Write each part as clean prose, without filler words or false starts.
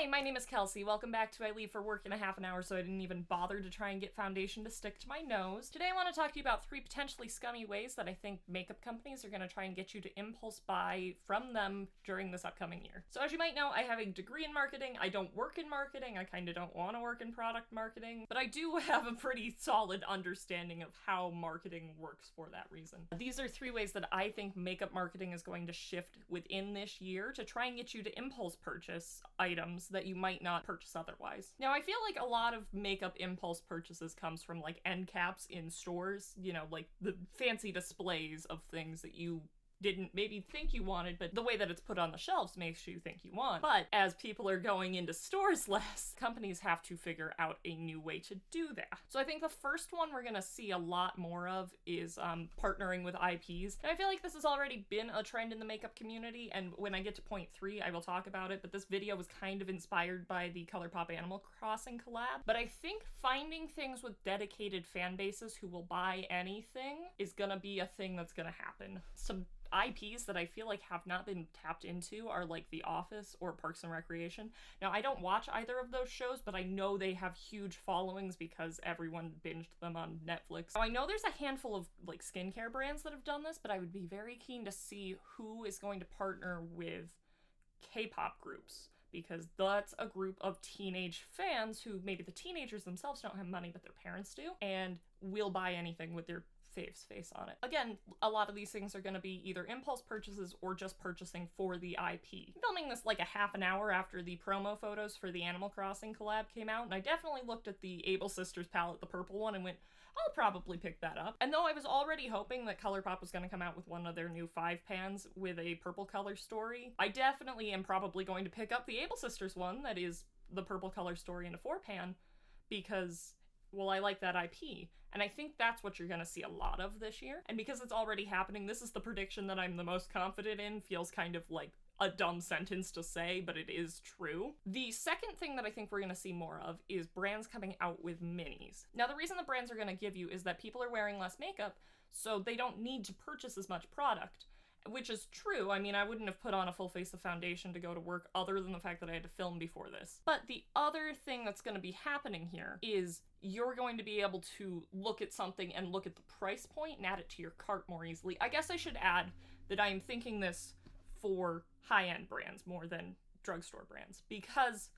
Hi, my name is Kelsey. Welcome back to I Leave for Work in a half an hour, so I didn't even bother to try and get foundation to stick to my nose. Today I want to talk to you about 3 potentially scummy ways that I think makeup companies are going to try and get you to impulse buy from them during this upcoming year. So as you might know, I have a degree in marketing. I don't work in marketing. I kind of don't want to work in product marketing, but I do have a pretty solid understanding of how marketing works for that reason. These are 3 ways that I think makeup marketing is going to shift within this year to try and get you to impulse purchase items that you might not purchase otherwise. Now, I feel like a lot of makeup impulse purchases comes from like end caps in stores, you know, like the fancy displays of things that you didn't maybe think you wanted, but the way that it's put on the shelves makes you think you want. But as people are going into stores less, companies have to figure out a new way to do that. So I think the first one we're gonna see a lot more of is partnering with IPs. And I feel like this has already been a trend in the makeup community, and when I get to point 3, I will talk about it, but this video was kind of inspired by the Colourpop Animal Crossing collab. But I think finding things with dedicated fan bases who will buy anything is gonna be a thing that's gonna happen. Some IPs that I feel like have not been tapped into are like The Office or Parks and Recreation. Now, I don't watch either of those shows, but I know they have huge followings because everyone binged them on Netflix. Now, I know there's a handful of like skincare brands that have done this, but I would be very keen to see who is going to partner with Kpop Groups, because that's a group of teenage fans who maybe the teenagers themselves don't have money, but their parents do, and will buy anything with their fave's face on it. Again, a lot of these things are going to be either impulse purchases or just purchasing for the IP. I'm filming this like a half an hour after the promo photos for the Animal Crossing collab came out, and I definitely looked at the Able Sisters palette, the purple one, and went, I'll probably pick that up. And though I was already hoping that Colourpop was going to come out with one of their new 5 pans with a purple color story, I definitely am probably going to pick up the Able Sisters one that is the purple color story in a 4 pan because, well, I like that IP, and I think that's what you're gonna see a lot of this year. And because it's already happening, this is the prediction that I'm the most confident in. Feels kind of like a dumb sentence to say, but it is true. The second thing that I think we're gonna see more of is brands coming out with minis. Now, the reason the brands are gonna give you is that people are wearing less makeup, so they don't need to purchase as much product. Which is true. I mean, I wouldn't have put on a full face of foundation to go to work other than the fact that I had to film before this. But the other thing that's going to be happening here is you're going to be able to look at something and look at the price point and add it to your cart more easily. I guess I should add that I am thinking this for high-end brands more than drugstore brands, because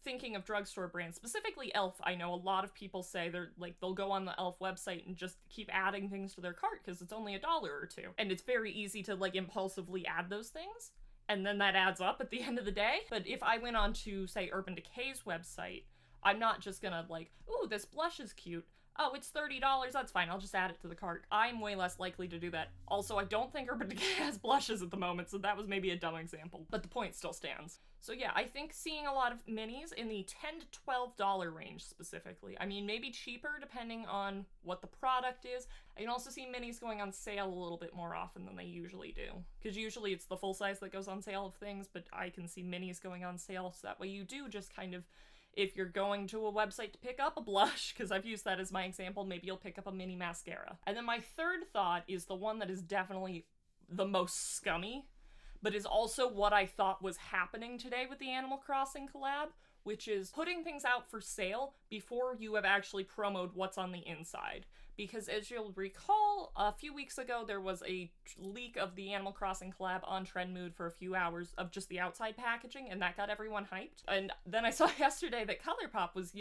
thinking of drugstore brands, specifically e.l.f., I know a lot of people say they'll go on the e.l.f. website and just keep adding things to their cart because it's only $1 or $2. And it's very easy to like impulsively add those things, and then that adds up at the end of the day. But if I went on to, say, Urban Decay's website, I'm not just gonna like, ooh, this blush is cute. Oh, it's $30, that's fine, I'll just add it to the cart. I'm way less likely to do that. Also, I don't think Urban Decay has blushes at the moment, so that was maybe a dumb example, but the point still stands. So yeah, I think seeing a lot of minis in the $10 to $12 range specifically. I mean, maybe cheaper depending on what the product is. I can also see minis going on sale a little bit more often than they usually do, because usually it's the full size that goes on sale of things, but I can see minis going on sale, so that way you do just kind of, if you're going to a website to pick up a blush, because I've used that as my example, maybe you'll pick up a mini mascara. And then my third thought is the one that is definitely the most scummy, but is also what I thought was happening today with the Animal Crossing collab, which is putting things out for sale before you have actually promoted what's on the inside. Because as you'll recall, a few weeks ago there was a leak of the Animal Crossing collab on Trendmood for a few hours of just the outside packaging, and that got everyone hyped. And then I saw yesterday that Colourpop was,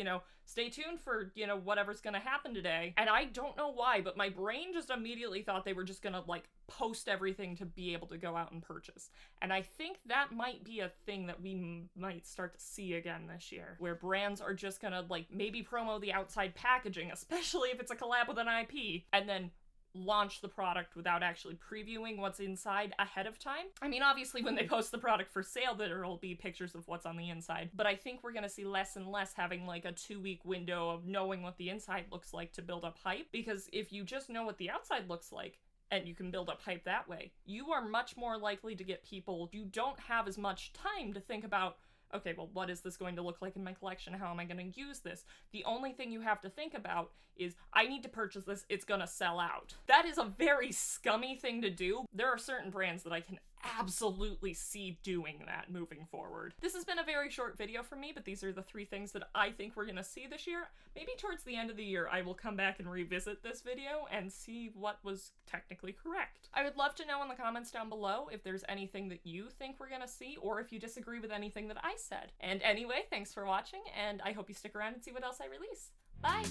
stay tuned for, whatever's gonna happen today. And I don't know why, but my brain just immediately thought they were just gonna, post everything to be able to go out and purchase. And I think that might be a thing that we might start to see again this year, where brands are just gonna, maybe promo the outside packaging, especially if it's a collab with an IP, and then launch the product without actually previewing what's inside ahead of time. I mean, obviously when they post the product for sale, there'll be pictures of what's on the inside, but I think we're gonna see less and less having like a 2-week window of knowing what the inside looks like to build up hype, because if you just know what the outside looks like, and you can build up hype that way, you are much more likely to get people. You don't have as much time to think about, okay, well, what is this going to look like in my collection? How am I going to use this? The only thing you have to think about is, I need to purchase this, it's gonna sell out. That is a very scummy thing to do. There are certain brands that I can absolutely see doing that moving forward. This has been a very short video from me, but these are the 3 things that I think we're gonna see this year. Maybe towards the end of the year I will come back and revisit this video and see what was technically correct. I would love to know in the comments down below if there's anything that you think we're gonna see, or if you disagree with anything that I said. And anyway, thanks for watching, and I hope you stick around and see what else I release. Bye!